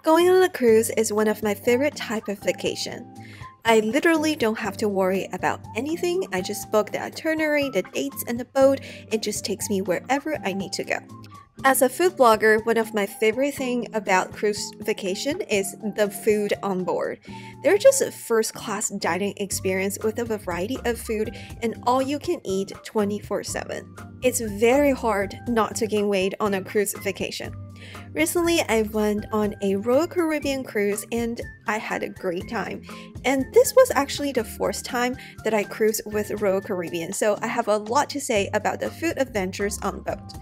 Going on a cruise is one of my favorite type of vacation. I literally don't have to worry about anything. I just book the itinerary, the dates, and the boat. It just takes me wherever I need to go. As a food blogger, one of my favorite things about cruise vacation is the food on board. They're just a first-class dining experience with a variety of food and all you can eat 24/7. It's very hard not to gain weight on a cruise vacation. Recently, I went on a Royal Caribbean cruise and I had a great time. And this was actually the fourth time that I cruised with Royal Caribbean, so I have a lot to say about the food adventures on boat.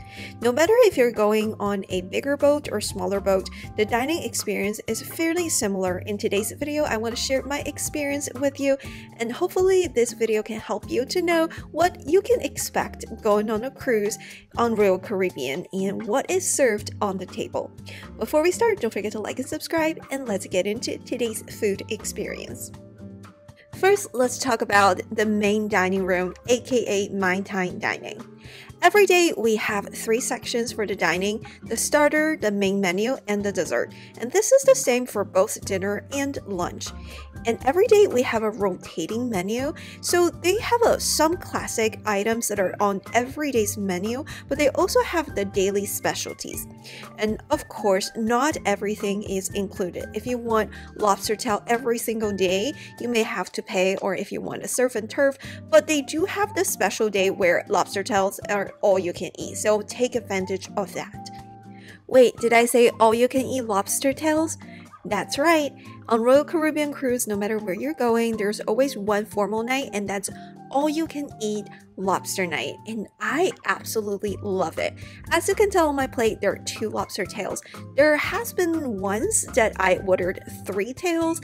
No matter if you're going on a bigger boat or smaller boat, the dining experience is fairly similar. In today's video, I want to share my experience with you, and hopefully this video can help you to know what you can expect going on a cruise on Royal Caribbean and what is served on the table. Before we start, don't forget to like and subscribe, and let's get into today's food experience. First, let's talk about the main dining room, aka Mai Tai dining. Every day we have 3 sections for the dining: the starter, the main menu, and the dessert. And this is the same for both dinner and lunch. And every day we have a rotating menu, so they have some classic items that are on every day's menu, but they also have the daily specialties. And of course, not everything is included. If you want lobster tail every single day, you may have to pay, or if you want a surf and turf, but they do have the special day where lobster tails are all you can eat, so take advantage of that. Wait, did I say all you can eat lobster tails? That's right. On Royal Caribbean cruise, no matter where you're going, there's always one formal night, and that's all you can eat lobster night, and I absolutely love it. As you can tell on my plate, there are 2 lobster tails. There has been once that I ordered 3 tails.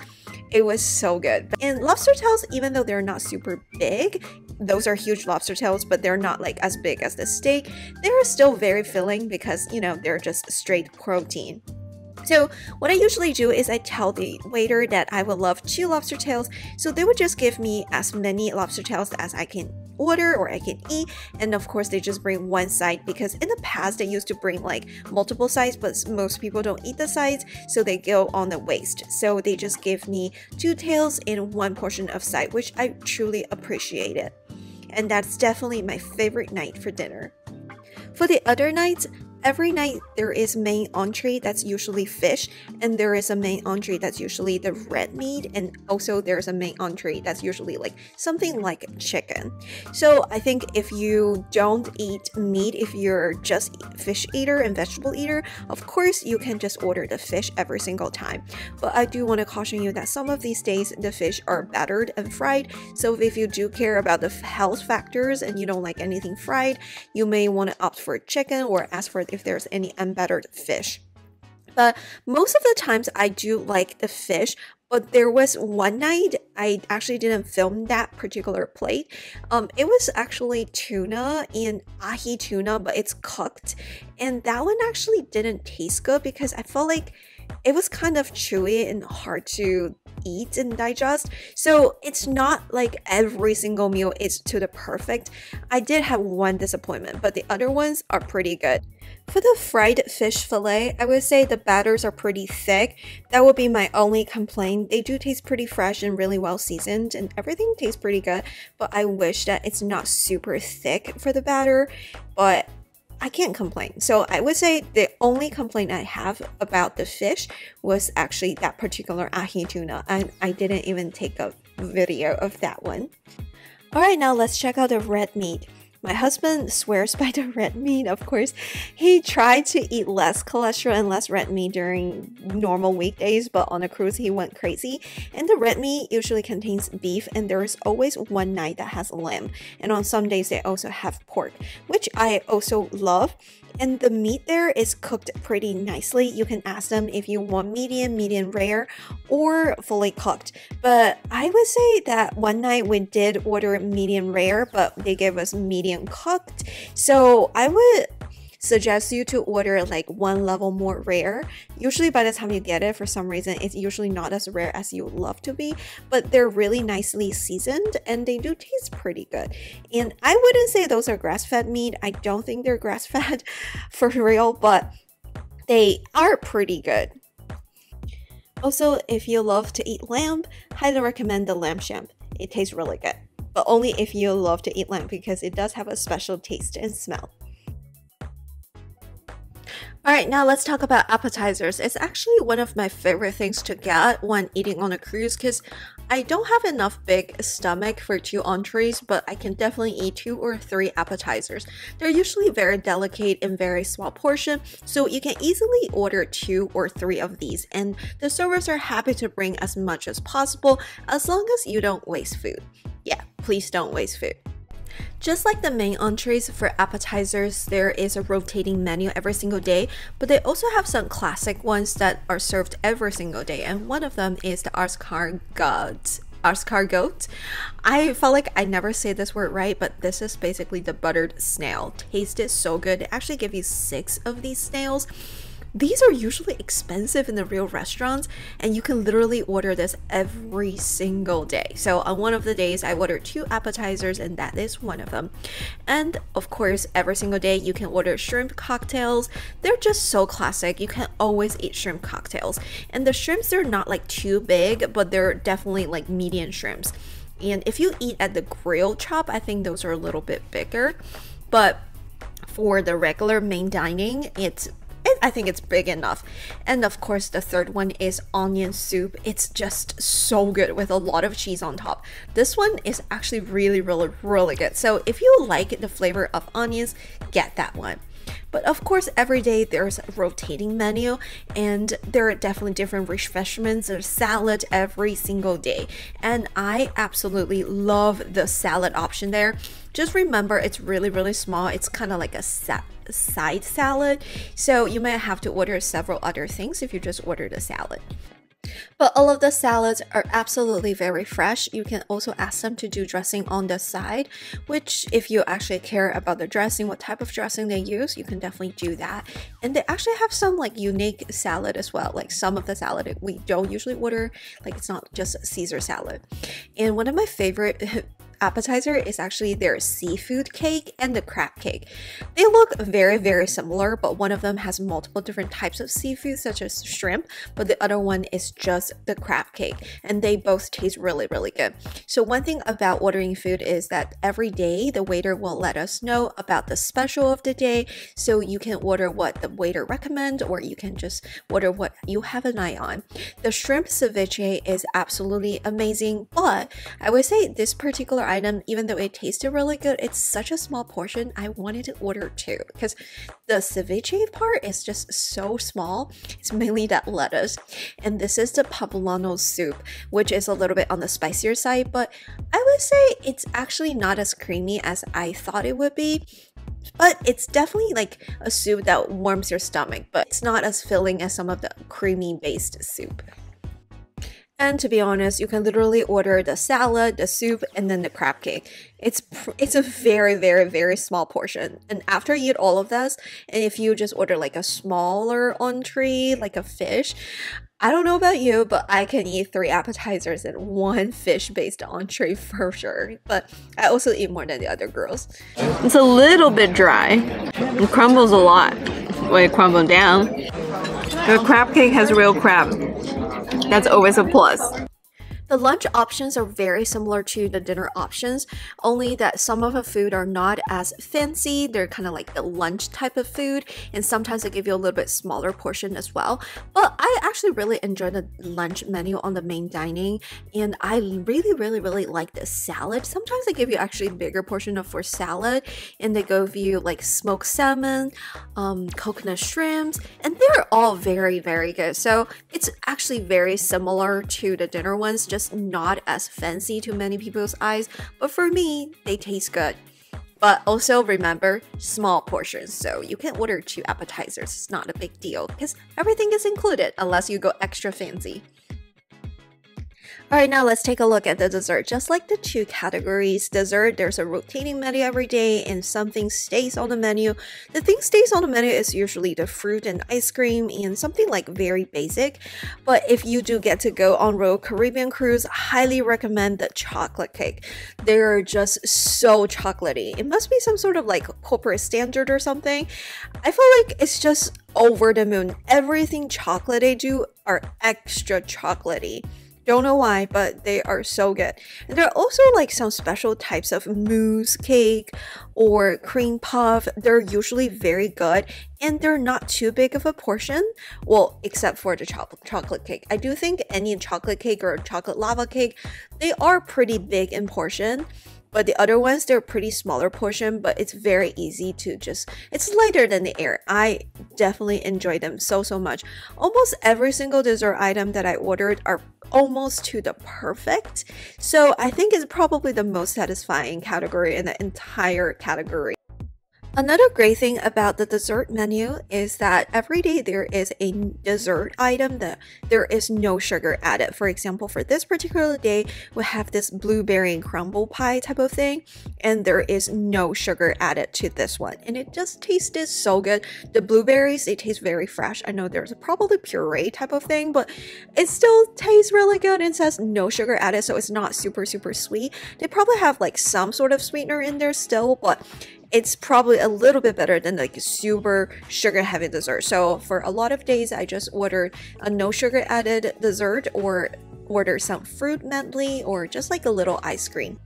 It was so good. And lobster tails, even though they're not super big, those are huge lobster tails, but they're not like as big as the steak, they're still very filling because, you know, they're just straight protein. So what I usually do is I tell the waiter that I would love 2 lobster tails, so they would just give me as many lobster tails as I can order or I can eat, and of course they just bring one side, because in the past they used to bring like multiple sides, but most people don't eat the sides, so they go on the waste. So they just give me 2 tails and 1 portion of side, which I truly appreciate it. And that's definitely my favorite night for dinner. For the other nights, every night there is main entree that's usually fish, and there is a main entree that's usually the red meat, and also there's a main entree that's usually like something like chicken. So I think if you don't eat meat, if you're just fish eater and vegetable eater, of course you can just order the fish every single time. But I do want to caution you that some of these days the fish are battered and fried, so if you do care about the health factors and you don't like anything fried, you may want to opt for chicken or ask for if there's any unbattered fish. But most of the times I do like the fish, but there was one night I actually didn't film that particular plate. It was actually tuna and ahi tuna, but it's cooked, and that one actually didn't taste good because I felt like it was kind of chewy and hard to eat and digest. So it's not like every single meal is to the perfect. I did have one disappointment, but the other ones are pretty good. For the fried fish fillet, I would say the batters are pretty thick. That would be my only complaint. They do taste pretty fresh and really well seasoned, and everything tastes pretty good, but I wish that it's not super thick for the batter, but I can't complain. So I would say the only complaint I have about the fish was actually that particular ahi tuna, and I didn't even take a video of that one. Alright, now let's check out the red meat. My husband swears by the red meat, of course. He tried to eat less cholesterol and less red meat during normal weekdays, but on a cruise he went crazy. And the red meat usually contains beef, and there is always one night that has lamb. And on some days they also have pork, which I also love. And the meat there is cooked pretty nicely. You can ask them if you want medium, medium rare, or fully cooked. But I would say that one night we did order medium rare, but they gave us medium cooked. So I would suggest you to order like 1 level more rare. Usually by the time you get it, for some reason, it's usually not as rare as you would love to be, but they're really nicely seasoned and they do taste pretty good. And I wouldn't say those are grass-fed meat. I don't think they're grass-fed for real, but they are pretty good. Also, if you love to eat lamb, highly recommend the lamb shamp. It tastes really good, but only if you love to eat lamb because it does have a special taste and smell. Alright, now let's talk about appetizers. It's actually one of my favorite things to get when eating on a cruise because I don't have enough big stomach for 2 entrees, but I can definitely eat 2 or 3 appetizers. They're usually very delicate and very small portion, so you can easily order 2 or 3 of these, and the servers are happy to bring as much as possible as long as you don't waste food. Yeah, please don't waste food. Just like the main entrees, for appetizers, there is a rotating menu every single day, but they also have some classic ones that are served every single day, and one of them is the escargot. I felt like I never say this word right, but this is basically the buttered snail. Tasted so good. They actually give you 6 of these snails. These are usually expensive in the real restaurants, and you can literally order this every single day. So on one of the days, I ordered 2 appetizers, and that is one of them. And of course, every single day, you can order shrimp cocktails. They're just so classic. You can always eat shrimp cocktails. And the shrimps are not like too big, but they're definitely like medium shrimps. And if you eat at the grilled chop, I think those are a little bit bigger. But for the regular main dining, I think it's big enough. And of course, the third one is onion soup. It's just so good with a lot of cheese on top. This one is actually really good. So if you like the flavor of onions, get that one. But of course, every day there's a rotating menu, and there are definitely different refreshments or salad every single day. And I absolutely love the salad option there. Just remember, it's really small. It's kind of like a side salad, so you might have to order several other things if you just order the salad. But all of the salads are absolutely very fresh. You can also ask them to do dressing on the side, which if you actually care about the dressing, what type of dressing they use, you can definitely do that. And they actually have some like unique salad as well, like some of the salad we don't usually order, like it's not just Caesar salad. And one of my favorite appetizer is actually their seafood cake and the crab cake. They look very similar, but one of them has multiple different types of seafood such as shrimp, but the other one is just the crab cake, and they both taste really good. So one thing about ordering food is that every day the waiter will let us know about the special of the day, so you can order what the waiter recommends, or you can just order what you have an eye on. The shrimp ceviche is absolutely amazing, but I would say this particular item, even though it tasted really good, it's such a small portion. I wanted to order 2 because the ceviche part is just so small. It's mainly that lettuce. And this is the Pablano soup, which is a little bit on the spicier side, but I would say it's actually not as creamy as I thought it would be. But it's definitely like a soup that warms your stomach, but it's not as filling as some of the creamy based soup. And to be honest, you can literally order the salad, the soup, and then the crab cake. It's a very small portion. And after you eat all of this, and if you just order like a smaller entree, like a fish, I don't know about you, but I can eat 3 appetizers and 1 fish-based entree for sure. But I also eat more than the other girls. It's a little bit dry. It crumbles a lot when it crumbles down. The crab cake has real crab. That's always a plus. The lunch options are very similar to the dinner options, only that some of the food are not as fancy. They're kind of like the lunch type of food, and sometimes they give you a little bit smaller portion as well. But I actually really enjoy the lunch menu on the main dining, and I really like the salad. Sometimes they give you actually a bigger portion for salad, and they give you like smoked salmon, coconut shrimps, and they're all very good. So it's actually very similar to the dinner ones, just not as fancy to many people's eyes, but for me, they taste good. But also remember, small portions, so you can order 2 appetizers. It's not a big deal because everything is included unless you go extra fancy. Alright, now let's take a look at the dessert. Just like the two categories, dessert, there's a rotating menu every day and something stays on the menu. The thing stays on the menu is usually the fruit and ice cream and something like very basic. But if you do get to go on road Caribbean cruise, highly recommend the chocolate cake. They're just so chocolatey. It must be some sort of like corporate standard or something. I feel like it's just over the moon. Everything chocolate they do are extra chocolatey. Don't know why, but they are so good. And there are also like some special types of mousse cake or cream puff. They're usually very good and they're not too big of a portion. Well, except for the chocolate cake. I do think any chocolate cake or chocolate lava cake, they are pretty big in portion. But the other ones, they're pretty smaller portion, but it's very easy to just, it's lighter than the air. I definitely enjoy them so much. Almost every single dessert item that I ordered are almost to the perfect. So I think it's probably the most satisfying category in the entire category. Another great thing about the dessert menu is that every day there is a dessert item that there is no sugar added. For example, for this particular day, we have this blueberry and crumble pie type of thing, and there is no sugar added to this one. And it just tasted so good. The blueberries, they taste very fresh. I know there's probably puree type of thing, but it still tastes really good and says no sugar added, so it's not super sweet. They probably have like some sort of sweetener in there still, but it's probably a little bit better than like super sugar heavy dessert. So for a lot of days, I just ordered a no sugar added dessert or order some fruit medley or just like a little ice cream.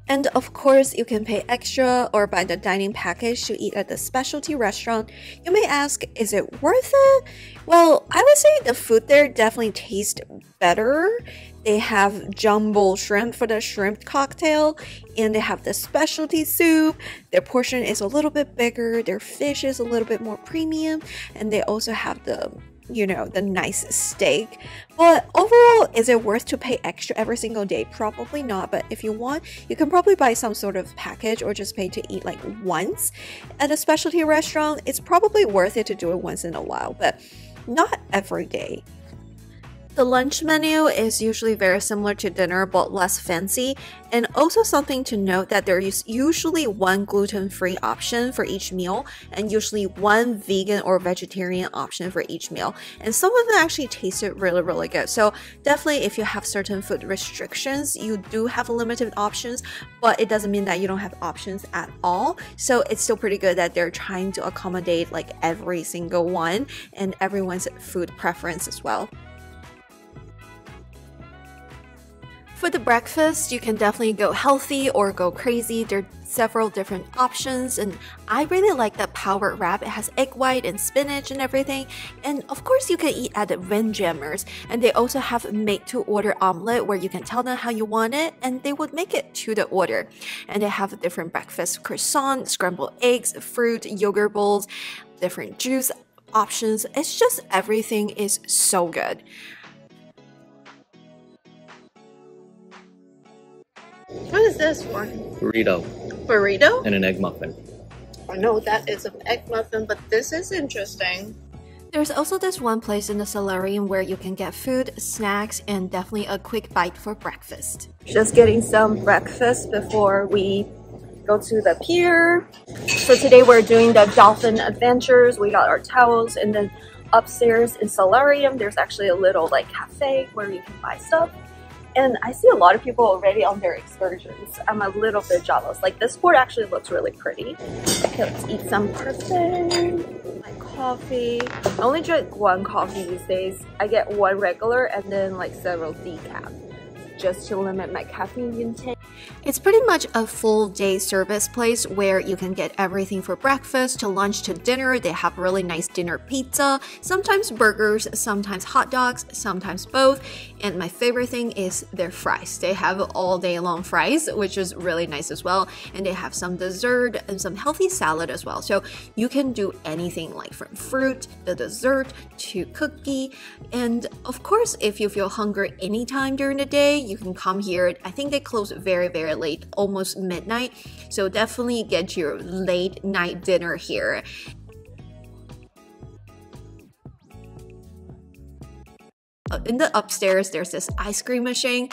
And of course, you can pay extra or buy the dining package to eat at the specialty restaurant. You may ask, is it worth it? Well, I would say the food there definitely tastes better. They have jumbo shrimp for the shrimp cocktail, and they have the specialty soup. Their portion is a little bit bigger, their fish is a little bit more premium, and they also have the, you know, the nice steak. But overall, is it worth to pay extra every single day? Probably not, but if you want, you can probably buy some sort of package or just pay to eat like once at a specialty restaurant. It's probably worth it to do it once in a while, but not every day. The lunch menu is usually very similar to dinner but less fancy, and also something to note that there is usually one gluten-free option for each meal and usually one vegan or vegetarian option for each meal, and some of them actually tasted really good. So definitely if you have certain food restrictions, you do have limited options, but it doesn't mean that you don't have options at all. So it's still pretty good that they're trying to accommodate like every single one and everyone's food preference as well. For the breakfast, you can definitely go healthy or go crazy. There are several different options, and I really like that power wrap. It has egg white and spinach and everything. And of course, you can eat at the Windjammers, and they also have made-to-order omelet where you can tell them how you want it, and they would make it to the order. And they have different breakfast croissant, scrambled eggs, fruit, yogurt bowls, different juice options. It's just everything is so good. What is this for? Burrito. Burrito? And an egg muffin. I know that is an egg muffin, but this is interesting. There's also this one place in the solarium where you can get food, snacks, and definitely a quick bite for breakfast. Just getting some breakfast before we go to the pier. So today we're doing the dolphin adventures. We got our towels, and then upstairs in solarium there's actually a little like cafe where you can buy stuff. And I see a lot of people already on their excursions. I'm a little bit jealous. Like this port actually looks really pretty. Okay, let's eat some parfait. My coffee. I only drink one coffee these days. I get one regular and then like several decaf, just to limit my caffeine intake. It's pretty much a full day service place where you can get everything for breakfast to lunch to dinner. They have really nice dinner pizza, sometimes burgers, sometimes hot dogs, sometimes both. And my favorite thing is their fries. They have all day long fries, which is really nice as well. And they have some dessert and some healthy salad as well. So you can do anything like from fruit, the dessert, to cookie. And of course, if you feel hungry anytime during the day, you can come here. I think they close very late, almost midnight. So definitely get your late night dinner here. in the upstairs, there's this ice cream machine.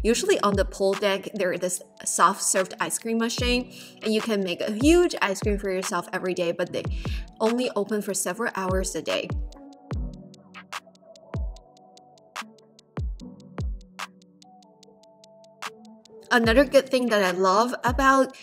Usually on the pool deck, there is this soft served ice cream machine, and you can make a huge ice cream for yourself every day, but they only open for several hours a day. Another good thing that I love about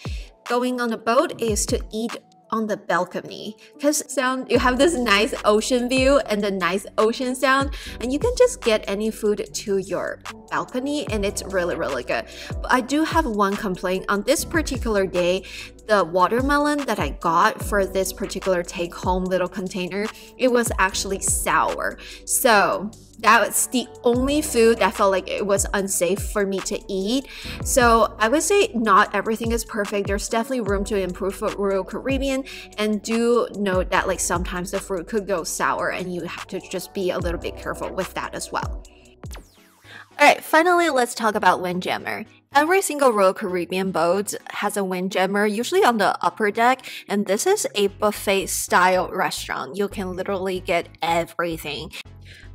going on a boat is to eat on the balcony, because you have this nice ocean view and the nice ocean sound, and you can just get any food to your balcony, and it's really good. But I do have one complaint. On this particular day, the watermelon that I got for this particular take-home little container, it was actually sour. So that was the only food that felt like it was unsafe for me to eat. So I would say not everything is perfect. There's definitely room to improve for Royal Caribbean, and do note that like sometimes the fruit could go sour, and you have to just be a little bit careful with that as well. Alright, finally let's talk about Windjammer. Every single Royal Caribbean boat has a Windjammer, usually on the upper deck, and this is a buffet style restaurant. You can literally get everything.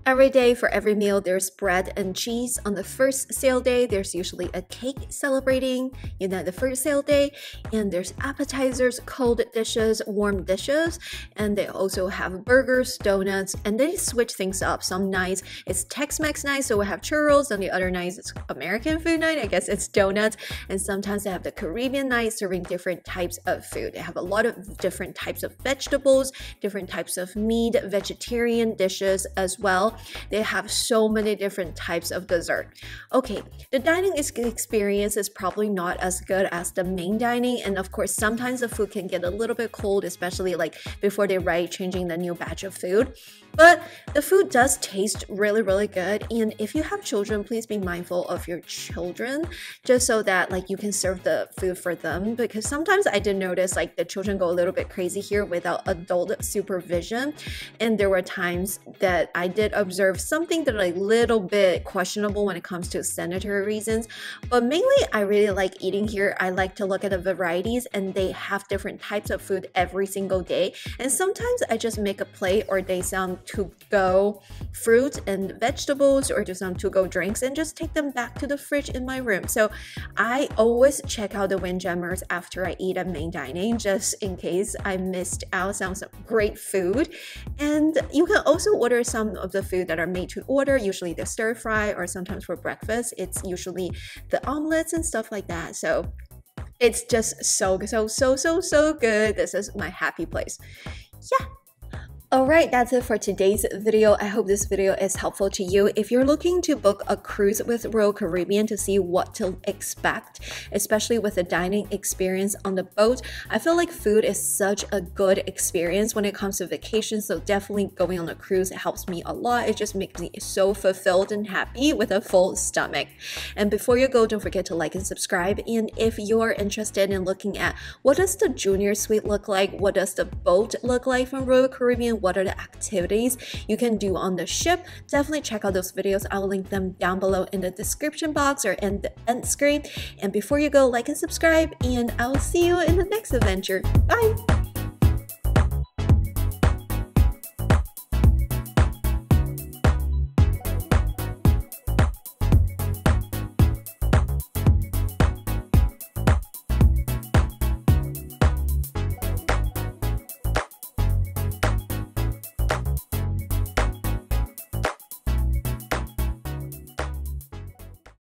Every day for every meal, there's bread and cheese. On the first sail day, there's usually a cake celebrating, the first sail day, and there's appetizers, cold dishes, warm dishes, and they also have burgers, donuts, and they switch things up. Some nights it's Tex-Mex night, so we have churros, and the other nights it's American food night, I guess it's donuts, and sometimes they have the Caribbean night serving different types of food. They have a lot of different types of vegetables, different types of meat, vegetarian dishes as well. They have so many different types of dessert. Okay, the dining experience is probably not as good as the main dining, and of course sometimes the food can get a little bit cold, especially like before they changing the new batch of food. But the food does taste really good, and if you have children, please be mindful of your children, just so that like you can serve the food for them, because sometimes I did notice like the children go a little bit crazy here without adult supervision, and there were times that I did observe something that a little bit questionable when it comes to sanitary reasons. But mainly I really like eating here. I like to look at the varieties, and they have different types of food every single day, and sometimes I just make a plate or they some to-go fruit and vegetables, or do some to-go drinks, and just take them back to the fridge in my room. So I always check out the Windjammers after I eat at main dining, just in case I missed out on some great food. And you can also order some of the food that are made to order, usually the stir fry, or sometimes for breakfast it's usually the omelets and stuff like that. So it's just so good. This is my happy place. Yeah. Alright, that's it for today's video. I hope this video is helpful to you. If you're looking to book a cruise with Royal Caribbean to see what to expect, especially with the dining experience on the boat, I feel like food is such a good experience when it comes to vacation, so definitely going on a cruise helps me a lot. It just makes me so fulfilled and happy with a full stomach. And before you go, don't forget to like and subscribe. And if you're interested in looking at what does the junior suite look like, what does the boat look like from Royal Caribbean, what are the activities you can do on the ship, definitely check out those videos. I'll link them down below in the description box or in the end screen. And before you go, like and subscribe, and I'll see you in the next adventure. Bye!